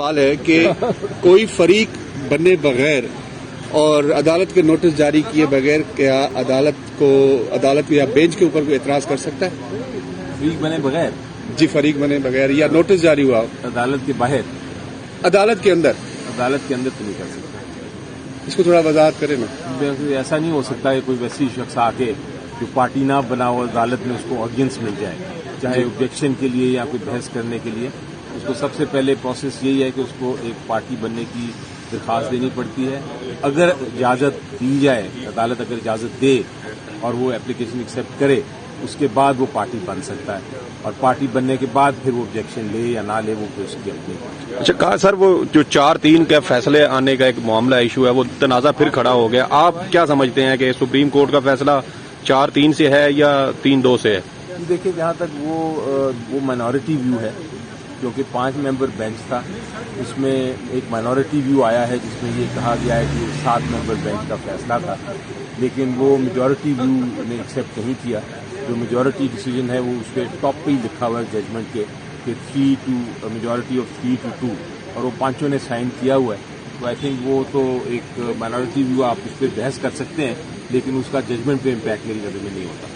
سوال ہے کہ کوئی فریق بنے بغیر اور عدالت کے نوٹس جاری کیے بغیر کیا عدالت یا بینچ کے اوپر کوئی اعتراض کر سکتا ہے؟ فریق بنے بغیر؟ جی، فریق بنے بغیر یا نوٹس جاری ہوا عدالت کے باہر؟ عدالت کے اندر؟ عدالت کے اندر تو نہیں کر سکتا. اس کو تھوڑا وضاحت کریں نا. ایسا نہیں ہو سکتا کہ کوئی ویسی شخص آ کے جو پارٹی نہ بنا ہو عدالت میں اس کو آڈینس مل جائے، چاہے آبجیکشن کے لیے یا کوئی بحث کرنے کے لیے. اس کو سب سے پہلے پروسیس یہی ہے کہ اس کو ایک پارٹی بننے کی درخواست دینی پڑتی ہے. اگر اجازت دی جائے، عدالت اگر اجازت دے اور وہ اپلیکیشن ایکسیپٹ کرے، اس کے بعد وہ پارٹی بن سکتا ہے. اور پارٹی بننے کے بعد پھر وہ آبجیکشن لے یا نہ لے، وہ اس کی اپنی. اچھا کہا سر، وہ جو 4-3 کے فیصلے آنے کا ایک معاملہ ایشو ہے، وہ تنازع پھر کھڑا ہو گیا. آپ کیا سمجھتے ہیں کہ سپریم کورٹ کا فیصلہ 4-3 سے ہے یا 3-2 سے ہے؟ دیکھیے، جہاں تک وہ مائنورٹی ویو ہے، کیونکہ 5 ممبر بینچ تھا، اس میں ایک مائنورٹی ویو آیا ہے جس میں یہ کہا گیا ہے کہ 7 ممبر بینچ کا فیصلہ تھا، لیکن وہ میجورٹی ویو نے ایکسیپٹ نہیں کیا. جو میجورٹی ڈیسیجن ہے وہ اس کے ٹاپ پہ ہی لکھا ہوا ہے ججمنٹ کے کہ 3-2 آف 3 to 2، اور وہ 5 نے سائن کیا ہوا ہے. تو آئی تھنک وہ تو ایک مائنورٹی ویو، آپ اس پہ بحث کر سکتے ہیں، لیکن اس کا ججمنٹ پہ امپیکٹ میری نظر میں نہیں ہوتا.